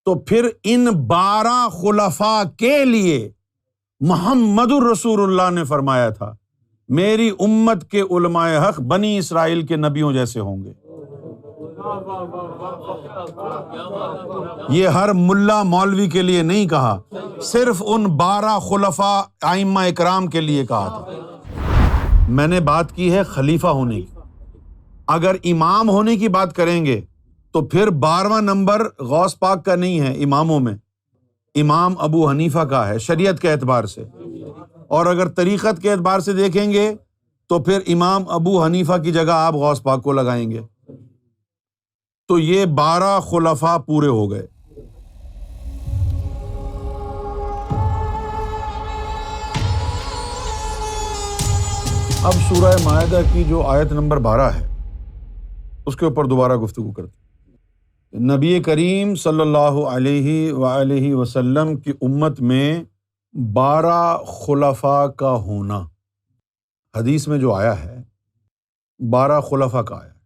تو پھر ان 12 خلفاء کے لیے محمد الرسول اللہ نے فرمایا تھا میری امت کے علماء حق بنی اسرائیل کے نبیوں جیسے ہوں گے۔ یہ ہر ملا مولوی کے لیے نہیں کہا، صرف ان 12 خلفاء ائمہ اکرام کے لیے کہا تھا۔ میں نے بات کی ہے خلیفہ ہونے کی، اگر امام ہونے کی بات کریں گے تو پھر 12واں نمبر غوث پاک کا نہیں ہے اماموں میں، امام ابو حنیفہ کا ہے شریعت کے اعتبار سے، اور اگر طریقت کے اعتبار سے دیکھیں گے تو پھر امام ابو حنیفہ کی جگہ آپ غوث پاک کو لگائیں گے۔ تو یہ 12 خلفاء پورے ہو گئے۔ اب سورہ مائدہ کی جو آیت نمبر 12 ہے اس کے اوپر دوبارہ گفتگو کرتے ہیں۔ نبی کریم صلی اللہ علیہ وآلہ وسلم کی امت میں 12 خلفاء کا ہونا، حدیث میں جو آیا ہے 12 خلفاء کا آیا ہے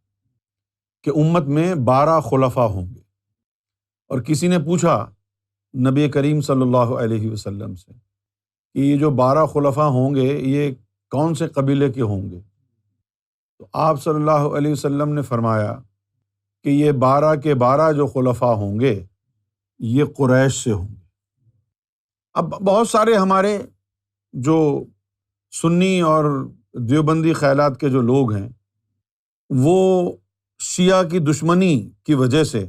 کہ امت میں 12 خلفاء ہوں گے۔ اور کسی نے پوچھا نبی کریم صلی اللہ علیہ وسلم سے کہ یہ جو 12 خلفاء ہوں گے یہ کون سے قبیلے کے ہوں گے؟ تو آپ صلی اللہ علیہ وسلم نے فرمایا کہ یہ 12 کے 12 جو خلفاء ہوں گے یہ قریش سے ہوں گے۔ اب بہت سارے ہمارے جو سنی اور دیوبندی خیالات کے جو لوگ ہیں وہ شیعہ کی دشمنی کی وجہ سے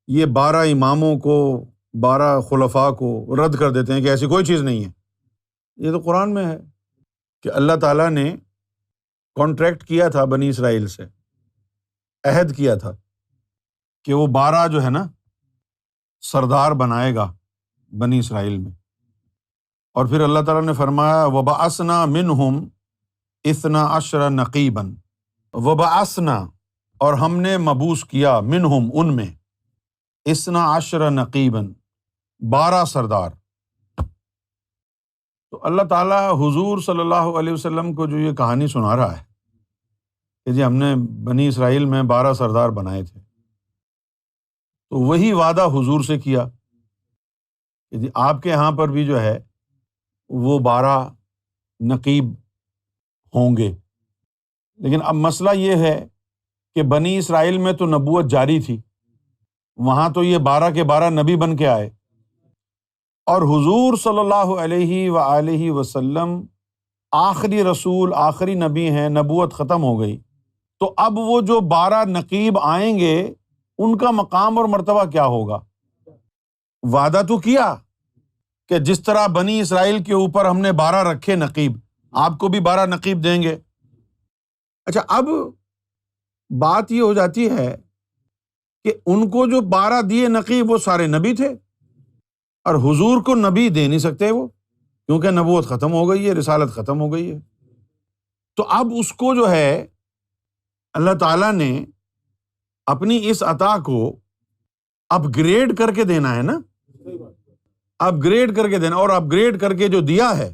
یہ 12 اماموں کو 12 خلفاء کو رد کر دیتے ہیں کہ ایسی کوئی چیز نہیں ہے۔ یہ تو قرآن میں ہے کہ اللہ تعالیٰ نے کانٹریکٹ کیا تھا بنی اسرائیل سے، عہد کیا تھا کہ وہ 12 جو ہے نا سردار بنائے گا بنی اسرائیل میں، اور پھر اللہ تعالیٰ نے فرمایا وَبَعَثْنَا مِنْهُمْ 12 نقیباً، وَبَعَثْنَا اور ہم نے مبعوث کیا منہم ان میں 12 نقیباً 12 سردار۔ تو اللہ تعالیٰ حضور صلی اللہ علیہ وسلم کو جو یہ کہانی سنا رہا ہے کہ جی ہم نے بنی اسرائیل میں 12 سردار بنائے تھے، تو وہی وعدہ حضور سے کیا کہ جی آپ کے یہاں پر بھی جو ہے وہ 12 نقیب ہوں گے۔ لیکن اب مسئلہ یہ ہے کہ بنی اسرائیل میں تو نبوت جاری تھی، وہاں تو یہ 12 کے 12 نبی بن کے آئے، اور حضور صلی اللہ علیہ وآلہ وسلم آخری رسول آخری نبی ہیں، نبوت ختم ہو گئی، تو اب وہ جو 12 نقیب آئیں گے ان کا مقام اور مرتبہ کیا ہوگا؟ وعدہ تو کیا کہ جس طرح بنی اسرائیل کے اوپر ہم نے 12 رکھے نقیب، آپ کو بھی 12 نقیب دیں گے۔ اچھا، اب بات یہ ہو جاتی ہے کہ ان کو جو 12 دیے نقیب وہ سارے نبی تھے، اور حضور کو نبی دے نہیں سکتے وہ، کیونکہ نبوت ختم ہو گئی ہے، رسالت ختم ہو گئی ہے۔ تو اب اس کو جو ہے اللہ تعالیٰ نے اپنی اس عطا کو اپ گریڈ کر کے دینا ہے نا، اپ گریڈ کر کے دینا، اور اپ گریڈ کر کے جو دیا ہے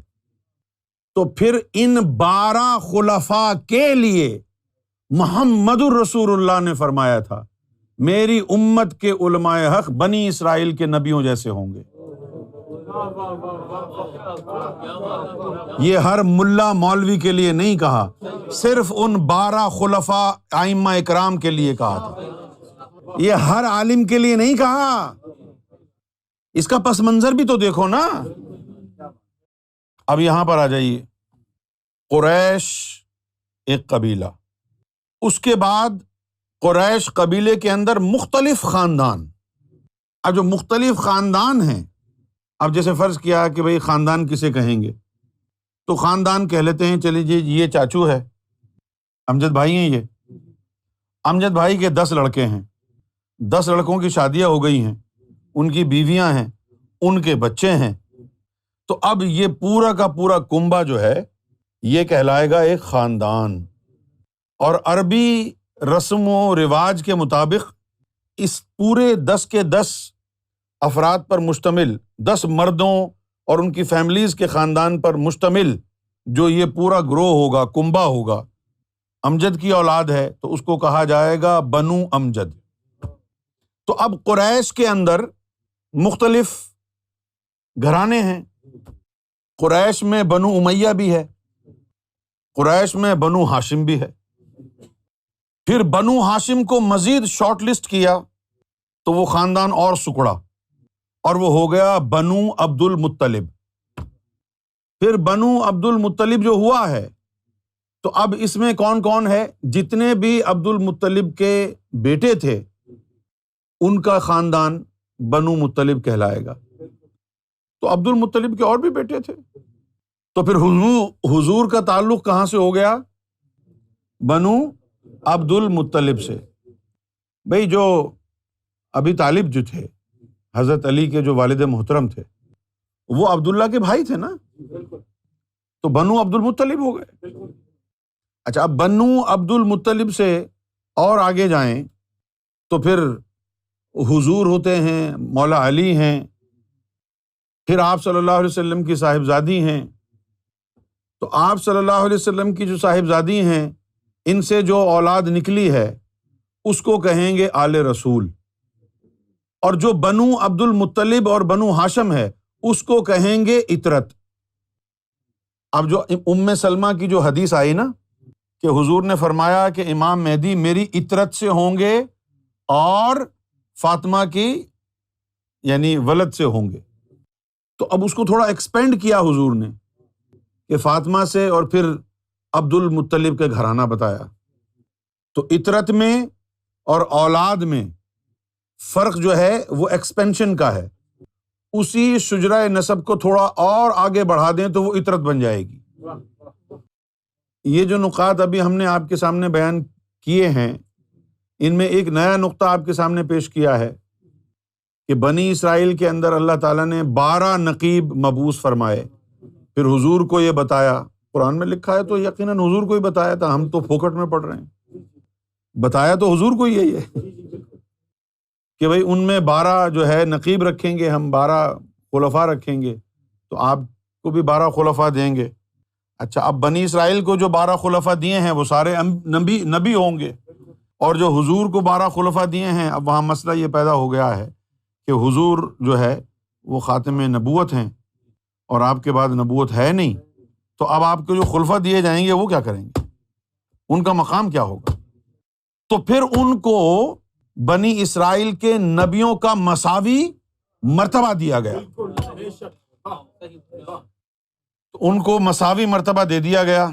تو پھر ان 12 خلفاء کے لیے محمد الرسول اللہ نے فرمایا تھا میری امت کے علماء حق بنی اسرائیل کے نبیوں جیسے ہوں گے۔ یہ ہر ملا مولوی کے لیے نہیں کہا، صرف ان 12 خلفاء ائمہ اکرام کے لیے کہا تھا، یہ ہر عالم کے لیے نہیں کہا۔ اس کا پس منظر بھی تو دیکھو نا۔ اب یہاں پر آ جائیے، قریش ایک قبیلہ، اس کے بعد قریش قبیلے کے اندر مختلف خاندان۔ اب جو مختلف خاندان ہیں، اب جیسے فرض کیا کہ بھئی خاندان کسے کہیں گے، تو خاندان کہہ لیتے ہیں چلیے جی یہ چاچو ہے، امجد بھائی ہیں، یہ امجد بھائی کے 10 لڑکے ہیں، 10 لڑکوں کی شادیاں ہو گئی ہیں، ان کی بیویاں ہیں، ان کے بچے ہیں، تو اب یہ پورا کا پورا کنبہ جو ہے یہ کہلائے گا ایک خاندان۔ اور عربی رسم و رواج کے مطابق اس پورے 10 کے 10 افراد پر مشتمل، 10 مردوں اور ان کی فیملیز کے خاندان پر مشتمل جو یہ پورا گروہ ہوگا، کنبہ ہوگا، امجد کی اولاد ہے تو اس کو کہا جائے گا بنو امجد۔ تو اب قریش کے اندر مختلف گھرانے ہیں. قریش میں بنو امیہ بھی ہے، قریش میں بنو ہاشم بھی ہے. پھر بنو ہاشم کو مزید شارٹ لسٹ کیا تو وہ خاندان اور سکڑا اور وہ ہو گیا بنو عبد المطلب. پھر بنو عبد المطلب جو ہوا ہے تو اب اس میں کون کون ہے؟ جتنے بھی عبد المطلب کے بیٹے تھے ان کا خاندان بنو مطلب کہلائے گا. تو عبد المطلب کے اور بھی بیٹے تھے. تو پھر حضور کا تعلق کہاں سے ہو گیا؟ بنو عبد المطلب سے. بھئی جو ابی طالب جو تھے، حضرت علی کے جو والد محترم تھے، وہ عبداللہ کے بھائی تھے نا، تو بنو عبد المطلب ہو گئے. اچھا، اب بنو عبد المطلب سے اور آگے جائیں تو پھر حضور ہوتے ہیں، مولا علی ہیں، پھر آپ صلی اللہ علیہ وسلم کی صاحبزادی ہیں. تو آپ صلی اللہ علیہ وسلم کی جو صاحبزادی ہیں، ان سے جو اولاد نکلی ہے اس کو کہیں گے آل رسول. اور جو بنو عبد المطلب اور بنو ہاشم ہے اس کو کہیں گے اطرت. اب جو ام سلمہ کی جو حدیث آئی نا کہ حضور نے فرمایا کہ امام مہدی میری اطرت سے ہوں گے اور فاطمہ کی یعنی ولد سے ہوں گے، تو اب اس کو تھوڑا ایکسپینڈ کیا حضور نے کہ فاطمہ سے اور پھر عبد المطلب کے گھرانہ بتایا. تو اطرت میں اور اولاد میں فرق جو ہے وہ ایکسپینشن کا ہے. اسی شجرہ نسب کو تھوڑا اور آگے بڑھا دیں تو وہ اطرت بن جائے گی. یہ جو نقاط ابھی ہم نے آپ کے سامنے بیان کیے ہیں، ان میں ایک نیا نقطہ آپ کے سامنے پیش کیا ہے کہ بنی اسرائیل کے اندر اللہ تعالیٰ نے 12 نقیب مبعوث فرمائے. پھر حضور کو یہ بتایا، قرآن میں لکھا ہے تو یقیناً حضور کو ہی بتایا تھا، ہم تو پھوکٹ میں پڑھ رہے ہیں. بتایا تو حضور کو ہی ہے کہ بھائی ان میں 12 جو ہے نقیب رکھیں گے، ہم 12 خلفاء رکھیں گے، تو آپ کو بھی 12 خلفاء دیں گے. اچھا، اب بنی اسرائیل کو جو 12 خلفاء دیے ہیں وہ سارے نبی ہوں گے، اور جو حضور کو 12 خلفاء دیے ہیں، اب وہاں مسئلہ یہ پیدا ہو گیا ہے کہ حضور جو ہے وہ خاتم نبوت ہیں اور آپ کے بعد نبوت ہے نہیں، تو اب آپ کو جو خلفاء دیے جائیں گے وہ کیا کریں گے؟ ان کا مقام کیا ہوگا؟ تو پھر ان کو بنی اسرائیل کے نبیوں کا مساوی مرتبہ دیا گیا. تو ان کو مساوی مرتبہ دے دیا گیا.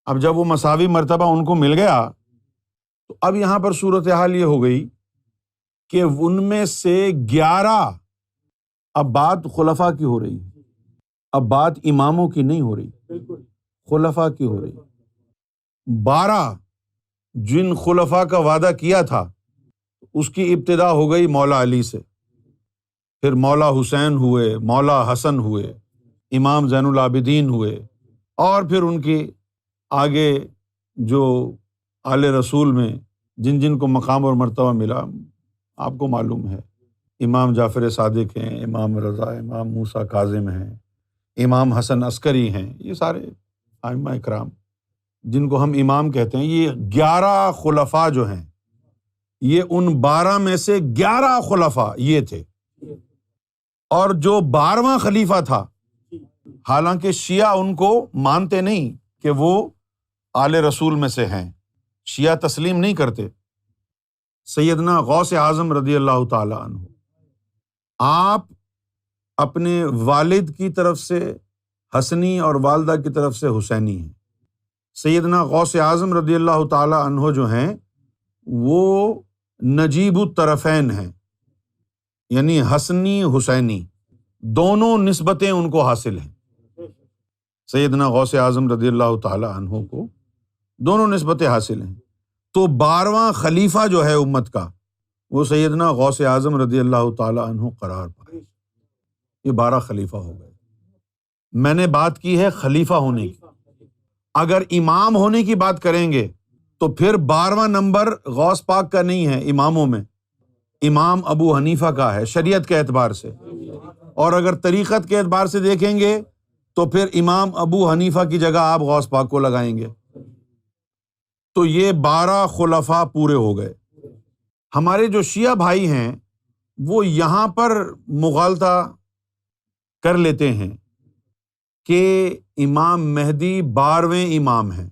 اب جب وہ مساوی مرتبہ ان کو مل گیا تو اب یہاں پر صورتحال یہ ہو گئی کہ ان میں سے 11، اب بات خلفاء کی ہو رہی ہے، اب بات اماموں کی نہیں ہو رہی، خلفاء کی ہو رہی. 12 جن خلفاء کا وعدہ کیا تھا اس کی ابتدا ہو گئی مولا علی سے، پھر مولا حسین ہوئے، مولا حسن ہوئے، امام زین العابدین ہوئے، اور پھر ان کی آگے جو آل رسول میں جن جن کو مقام اور مرتبہ ملا آپ کو معلوم ہے. امام جعفر صادق ہیں، امام رضا، امام موسیٰ کاظم ہیں، امام حسن عسکری ہیں، یہ سارے ائمہ اکرام جن کو ہم امام کہتے ہیں. یہ 11 خلفاء جو ہیں یہ ان 12 میں سے 11 خلفاء یہ تھے. اور جو 12واں خلیفہ تھا، حالانکہ شیعہ ان کو مانتے نہیں کہ وہ آل رسول میں سے ہیں، شیعہ تسلیم نہیں کرتے، سیدنا غوث اعظم رضی اللہ تعالی عنہ، آپ اپنے والد کی طرف سے حسنی اور والدہ کی طرف سے حسینی ہیں. سیدنا غوث اعظم رضی اللہ تعالی عنہ جو ہیں وہ نجیب الطرفین ہیں، یعنی حسنی حسینی دونوں نسبتیں ان کو حاصل ہیں. سیدنا غوث اعظم رضی اللہ تعالی عنہ کو دونوں نسبتیں حاصل ہیں. تو 12واں خلیفہ جو ہے امت کا وہ سیدنا غوث اعظم رضی اللہ تعالی عنہ قرار پائے. یہ 12 خلیفہ ہو گئے. میں نے بات کی ہے خلیفہ ہونے کی. اگر امام ہونے کی بات کریں گے تو پھر 12واں نمبر غوث پاک کا نہیں ہے اماموں میں، امام ابو حنیفہ کا ہے شریعت کے اعتبار سے. اور اگر طریقت کے اعتبار سے دیکھیں گے تو پھر امام ابو حنیفہ کی جگہ آپ غوث پاک کو لگائیں گے. تو یہ 12 خلفاء پورے ہو گئے. ہمارے جو شیعہ بھائی ہیں وہ یہاں پر مغالطہ کر لیتے ہیں کہ امام مہدی 12ویں امام ہیں۔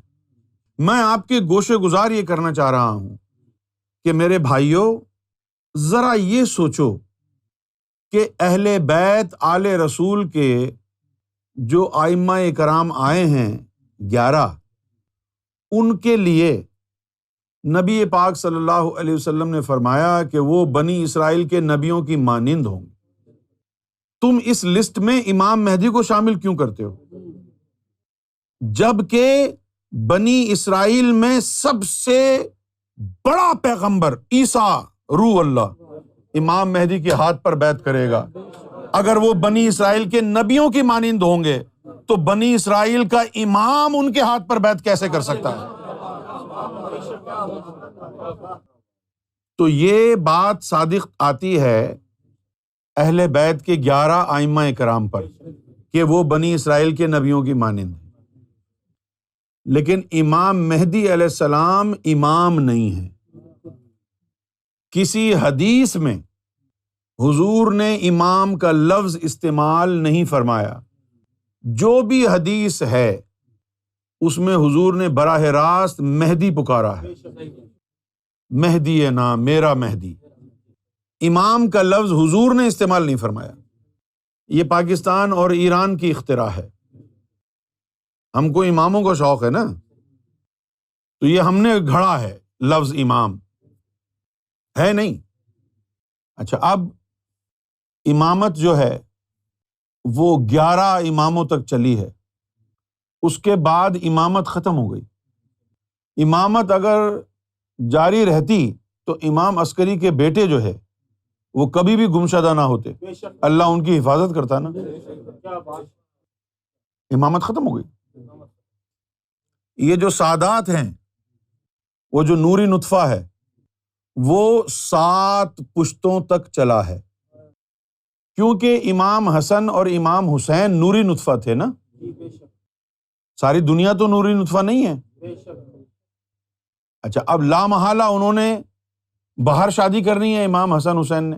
میں آپ کے گوشے گزار یہ کرنا چاہ رہا ہوں کہ میرے بھائیوں، ذرا یہ سوچو کہ اہل بیت آل رسول کے جو ائمہ کرام آئے ہیں 11، ان کے لیے نبی پاک صلی اللہ علیہ وسلم نے فرمایا کہ وہ بنی اسرائیل کے نبیوں کی مانند ہوں گے۔ تم اس لسٹ میں امام مہدی کو شامل کیوں کرتے ہو؟ جبکہ بنی اسرائیل میں سب سے بڑا پیغمبر عیسیٰ روح اللہ امام مہدی کے ہاتھ پر بیعت کرے گا۔ اگر وہ بنی اسرائیل کے نبیوں کی مانند ہوں گے تو بنی اسرائیل کا امام ان کے ہاتھ پر بیعت کیسے کر سکتا ہے؟ تو یہ بات صادق آتی ہے اہل بیت کے 11 ائمہ کرام پر کہ وہ بنی اسرائیل کے نبیوں کی مانند ہیں، لیکن امام مہدی علیہ السلام امام نہیں ہے۔ کسی حدیث میں حضور نے امام کا لفظ استعمال نہیں فرمایا۔ جو بھی حدیث ہے اس میں حضور نے براہ راست مہدی پکارا ہے، مہدی ہے نا میرا مہدی۔ امام کا لفظ حضور نے استعمال نہیں فرمایا۔ یہ پاکستان اور ایران کی اختراع ہے۔ ہم کو اماموں کا شوق ہے نا، تو یہ ہم نے گھڑا ہے لفظ امام، ہے نہیں۔ اچھا، اب امامت جو ہے وہ 11 اماموں تک چلی ہے، اس کے بعد امامت ختم ہو گئی۔ امامت اگر جاری رہتی تو امام عسکری کے بیٹے جو ہے وہ کبھی بھی گمشدہ نہ ہوتے، اللہ ان کی حفاظت کرتا نا۔ امامت ختم ہو گئی۔ یہ جو سادات ہیں، وہ جو نوری نطفہ ہے، وہ 7 پشتوں تک چلا ہے، کیونکہ امام حسن اور امام حسین نوری نطفہ تھے نا۔ ساری دنیا تو نوری نطفہ نہیں ہے۔ اچھا، اب لامحالہ انہوں نے باہر شادی کرنی ہے امام حسن حسین نے۔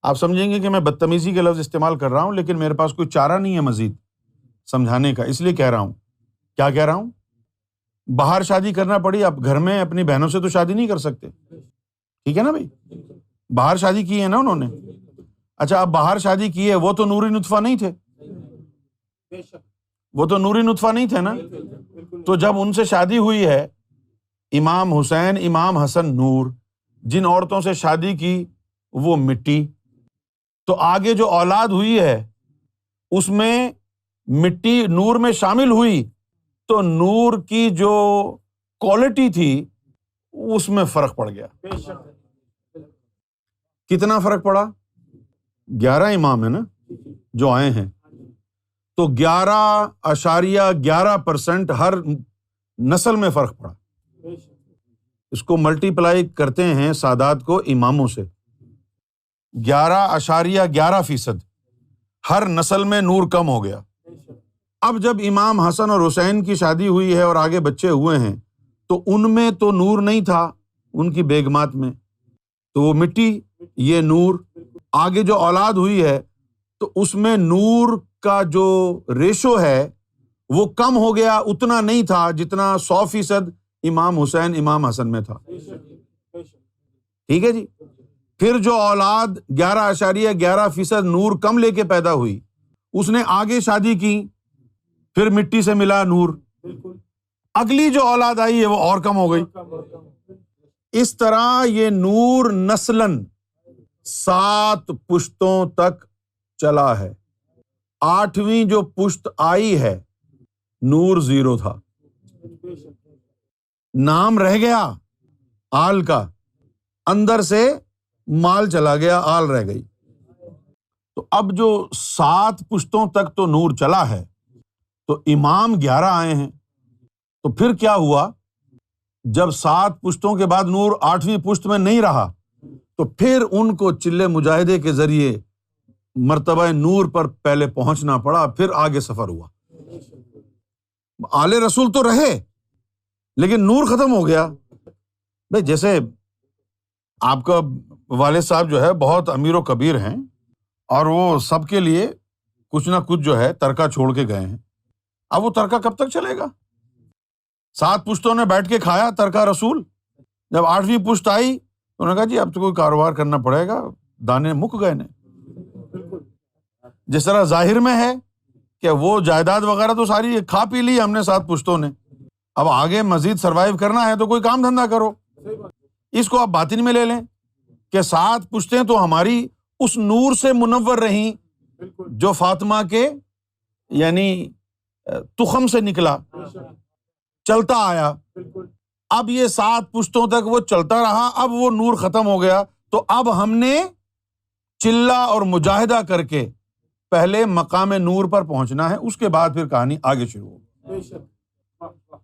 آپ سمجھیں گے کہ میں بدتمیزی کے لفظ استعمال کر رہا ہوں، لیکن میرے پاس کوئی چارہ نہیں ہے مزید سمجھانے کا، اس لیے کہہ رہا ہوں۔ کیا کہہ رہا ہوں؟ باہر شادی کرنا پڑی، اب گھر میں اپنی بہنوں سے تو شادی نہیں کر سکتے، ٹھیک ہے نا بھائی؟ باہر شادی کی ہے نا انہوں نے۔ اچھا، اب باہر شادی کی ہے، وہ تو نوری نطفہ نہیں تھے، وہ تو نوری نطفہ نہیں تھے نا۔ تو جب ان سے شادی ہوئی ہے، امام حسین امام حسن نور، جن عورتوں سے شادی کی وہ مٹی، تو آگے جو اولاد ہوئی ہے اس میں مٹی نور میں شامل ہوئی، تو نور کی جو کوالٹی تھی اس میں فرق پڑ گیا۔ کتنا فرق پڑا؟ 11 امام ہیں نا جو آئے ہیں، تو 11.11% ہر نسل میں فرق پڑا۔ اس کو ملٹی پلائی کرتے ہیں سادات کو اماموں سے، 11.11% ہر نسل میں نور کم ہو گیا۔ اب جب امام حسن اور حسین کی شادی ہوئی ہے اور آگے بچے ہوئے ہیں، تو ان میں تو نور نہیں تھا، ان کی بیگمات میں تو وہ مٹی، یہ نور۔ آگے جو اولاد ہوئی ہے تو اس میں نور کا جو ریشو ہے وہ کم ہو گیا، اتنا نہیں تھا جتنا 100% امام حسین امام حسن میں تھا، ٹھیک ہے جی۔ پھر جو اولاد 11.11% نور کم لے کے پیدا ہوئی، اس نے آگے شادی کی، پھر مٹی سے ملا نور، اگلی جو اولاد آئی ہے وہ اور کم ہو گئی۔ اس طرح یہ نور نسلاً 7 پشتوں تک چلا ہے۔ 8ویں جو پشت آئی ہے، نور 0 تھا، نام رہ گیا آل کا، اندر سے مال چلا گیا، آل رہ گئی۔ تو اب جو 7 پشتوں تک تو نور چلا ہے، تو امام 11 آئے ہیں، تو پھر کیا ہوا؟ جب 7 پشتوں کے بعد نور 8ویں پشت میں نہیں رہا، تو پھر ان کو چلے مجاہدے کے ذریعے مرتبہ نور پر پہلے پہنچنا پڑا، پھر آگے سفر ہوا۔ آل رسول تو رہے لیکن نور ختم ہو گیا۔ بھائی جیسے آپ کا والد صاحب جو ہے بہت امیر و کبیر ہیں اور وہ سب کے لیے کچھ نہ کچھ جو ہے ترکہ چھوڑ کے گئے ہیں. اب وہ ترکہ کب تک چلے گا؟ 7 پشتوں نے بیٹھ کے کھایا ترکہ رسول. جب 8ویں پشت آئی تو انہوں نے کہا جی اب تو کوئی کاروبار کرنا پڑے گا، دانے مک گئے نے. جس طرح ظاہر میں ہے کہ وہ جائیداد وغیرہ تو ساری کھا پی لی ہم نے 7 پشتوں نے، اب آگے مزید سروائیو کرنا ہے تو کوئی کام دھندا کرو. اس کو آپ باطن میں لے لیں کہ 7 پشتیں تو ہماری اس نور سے منور رہیں جو فاطمہ کے یعنی تخم سے نکلا، چلتا آیا. اب یہ 7 پشتوں تک وہ چلتا رہا، اب وہ نور ختم ہو گیا تو اب ہم نے چلہ اور مجاہدہ کر کے پہلے مقام نور پر پہنچنا ہے، اس کے بعد پھر کہانی آگے شروع ہوگی.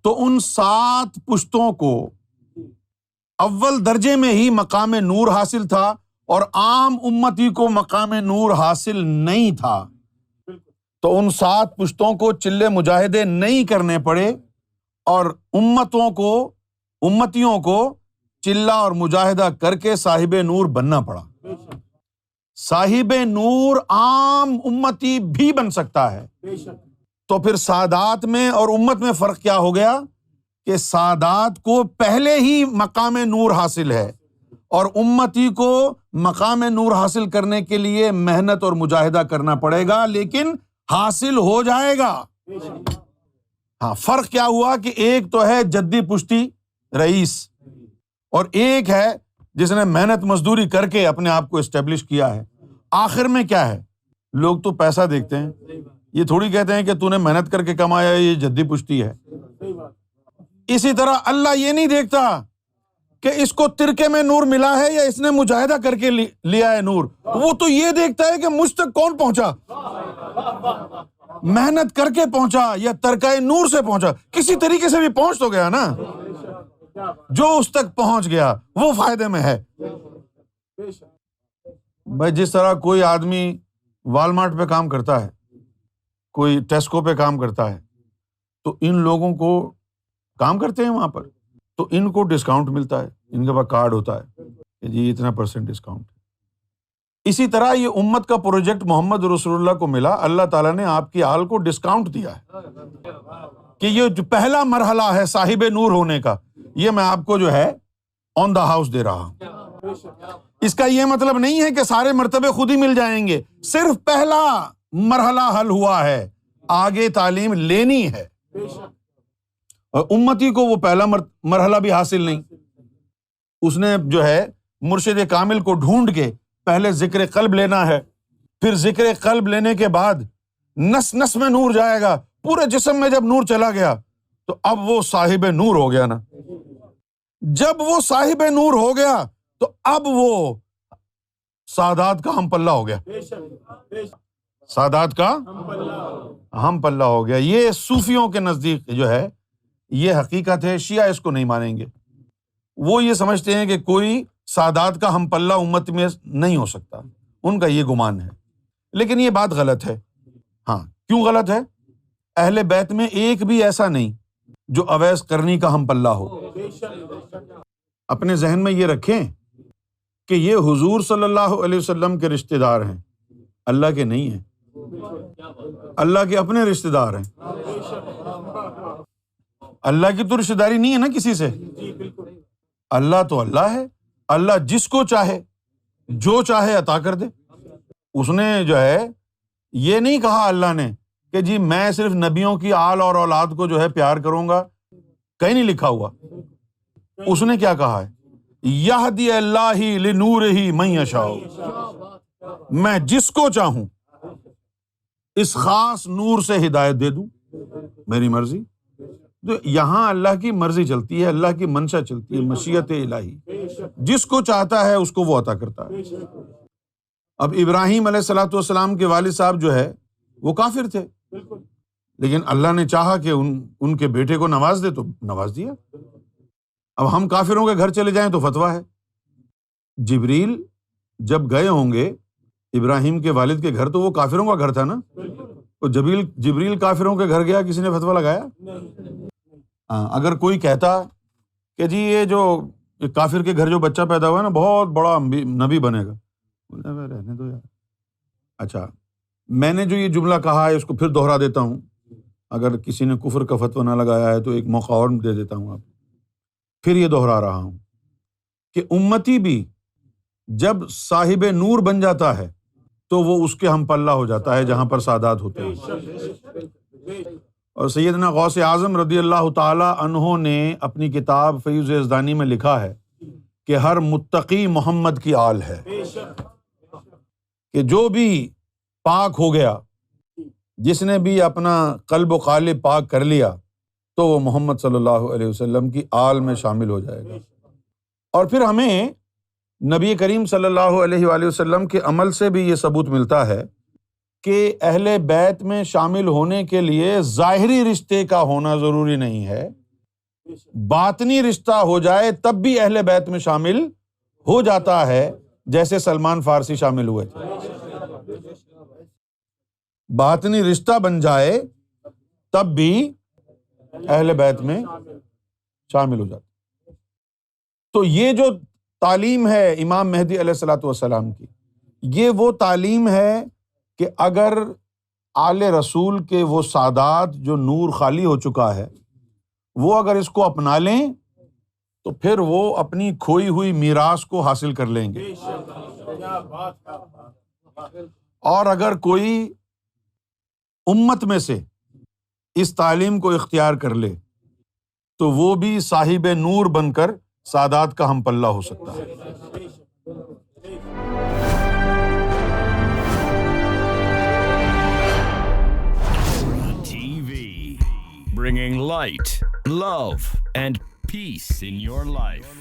تو ان 7 پشتوں کو اول درجے میں ہی مقام نور حاصل تھا اور عام امتی کو مقام نور حاصل نہیں تھا. تو ان 7 پشتوں کو چلے مجاہدے نہیں کرنے پڑے اور امتیوں کو چلہ اور مجاہدہ کر کے صاحب نور بننا پڑا. صاحب نور عام امتی بھی بن سکتا ہے. تو پھر سادات میں اور امت میں فرق کیا ہو گیا کہ سادات کو پہلے ہی مقام نور حاصل ہے اور امتی کو مقام نور حاصل کرنے کے لیے محنت اور مجاہدہ کرنا پڑے گا، لیکن حاصل ہو جائے گا. ہاں، فرق کیا ہوا کہ ایک تو ہے جدی پشتی رئیس اور ایک ہے جس نے محنت مزدوری کر کے اپنے آپ کو اسٹیبلش کیا ہے. آخر میں کیا ہے، لوگ تو پیسہ دیکھتے ہیں، یہ تھوڑی کہتے ہیں کہ تو نے محنت کر کے کمایا یہ جدی پشتی ہے. اسی طرح اللہ یہ نہیں دیکھتا کہ اس کو ترکے میں نور ملا ہے یا اس نے مجاہدہ کر کے لیا ہے نور، وہ تو یہ دیکھتا ہے کہ مجھ تک کون پہنچا، محنت کر کے پہنچا یا ترکہ نور سے پہنچا، کسی طریقے سے بھی پہنچ تو گیا نا. جو اس تک پہنچ گیا وہ فائدے میں ہے. بھائی جس طرح کوئی آدمی والمارٹ پہ کام کرتا ہے، کوئی ٹیسکو پہ کام کرتا ہے، تو ان لوگوں کو کام کرتے ہیں وہاں پر تو ان کو ڈسکاؤنٹ ملتا ہے، ان کے پاس کارڈ ہوتا ہے کہ جی اتنا % ڈسکاؤنٹ. اسی طرح یہ امت کا پروجیکٹ محمد رسول اللہ کو ملا، اللہ تعالیٰ نے آپ کی آل کو ڈسکاؤنٹ دیا ہے کہ یہ جو پہلا مرحلہ ہے صاحب نور ہونے کا، یہ میں آپ کو جو ہے آن دا ہاؤس دے رہا ہوں. اس کا یہ مطلب نہیں ہے کہ سارے مرتبے خود ہی مل جائیں گے، صرف پہلا مرحلہ حل ہوا ہے، آگے تعلیم لینی ہے. اور امتی کو وہ پہلا مرحلہ بھی حاصل نہیں. اس نے جو ہے مرشد کامل کو ڈھونڈ کے پہلے ذکر قلب لینا ہے، پھر ذکر قلب لینے کے بعد نس نس میں نور جائے گا، پورے جسم میں جب نور چلا گیا تو اب وہ صاحب نور ہو گیا نا. جب وہ صاحب نور ہو گیا تو اب وہ سادات کا ہم پلہ ہو گیا، سادات کا ہم پلہ ہو گیا. یہ صوفیوں کے نزدیک جو ہے یہ حقیقت ہے، شیعہ اس کو نہیں مانیں گے. وہ یہ سمجھتے ہیں کہ کوئی سادات کا ہم پلہ امت میں نہیں ہو سکتا، ان کا یہ گمان ہے. لیکن یہ بات غلط ہے. ہاں، کیوں غلط ہے؟ اہل بیت میں ایک بھی ایسا نہیں جو اویس قرنی کا ہم پلہ ہو. اپنے ذہن میں یہ رکھیں کہ یہ حضور صلی اللہ علیہ وسلم کے رشتہ دار ہیں، اللہ کے نہیں ہیں. اللہ کے اپنے رشتہ دار ہیں. اللہ کی تو رشتہ داری نہیں ہے نا کسی سے. اللہ تو اللہ ہے، اللہ جس کو چاہے جو چاہے عطا کر دے. اس نے جو ہے یہ نہیں کہا اللہ نے کہ جی میں صرف نبیوں کی آل اور اولاد کو جو ہے پیار کروں گا، کہیں نہیں لکھا ہوا. اس نے کیا کہا ہے؟ یہدی اللہ لنورہ من یشاء، میں جس کو چاہوں اس خاص نور سے ہدایت دے دوں، میری مرضی. تو یہاں اللہ کی مرضی چلتی ہے، اللہ کی منشا چلتی ہے، مشیت الہی، جس کو چاہتا ہے اس کو وہ عطا کرتا ہے. اب ابراہیم علیہ الصلوۃ والسلام کے والد صاحب جو ہے وہ کافر تھے، لیکن اللہ نے چاہا کہ ان کے بیٹے کو نواز دے تو نواز دیا. اب ہم کافروں کے گھر چلے جائیں تو فتویٰ ہے. جبریل جب گئے ہوں گے ابراہیم کے والد کے گھر تو وہ کافروں کا گھر تھا نا، تو جبریل کافروں کے گھر گیا، کسی نے فتویٰ لگایا؟ اگر کوئی کہتا کہ جی یہ جو ایک کافر کے گھر جو بچہ پیدا ہوا ہے نا بہت بڑا نبی بنے گا، بولے بھائی رہنے دو یار۔ اچھا میں نے جو یہ جملہ کہا ہے اس کو پھر دوہرا دیتا ہوں، اگر کسی نے کفر کا فتویٰ نہ لگایا ہے تو ایک موقع اور دے دیتا ہوں آپ کو، پھر یہ دوہرا رہا ہوں کہ امتی بھی جب صاحب نور بن جاتا ہے تو وہ اس کے ہم پلہ ہو جاتا ہے جہاں پر سادات ہوتے ہیں۔ اور سیدنا غوث اعظم رضی اللہ تعالی عنہ نے اپنی کتاب فیض یزدانی میں لکھا ہے کہ ہر متقی محمد کی آل ہے، کہ جو بھی پاک ہو گیا، جس نے بھی اپنا قلب و قالب پاک کر لیا تو وہ محمد صلی اللہ علیہ وسلم کی آل میں شامل ہو جائے گا۔ اور پھر ہمیں نبی کریم صلی اللہ علیہ وآلہ وسلم کے عمل سے بھی یہ ثبوت ملتا ہے کہ اہل بیت میں شامل ہونے کے لیے ظاہری رشتے کا ہونا ضروری نہیں ہے، باطنی رشتہ ہو جائے تب بھی اہل بیت میں شامل ہو جاتا ہے، جیسے سلمان فارسی شامل ہوئے تھے۔ باطنی رشتہ بن جائے تب بھی اہل بیت میں شامل ہو جاتا۔ تو یہ جو تعلیم ہے امام مہدی علیہ الصلوۃ والسلام کی، یہ وہ تعلیم ہے کہ اگر آل رسول کے وہ سادات جو نور خالی ہو چکا ہے وہ اگر اس کو اپنا لیں تو پھر وہ اپنی کھوئی ہوئی میراث کو حاصل کر لیں گے۔ اور اگر کوئی امت میں سے اس تعلیم کو اختیار کر لے تو وہ بھی صاحب نور بن کر سادات کا ہم پلہ ہو سکتا ہے۔ Bringing light, love, and peace in your life.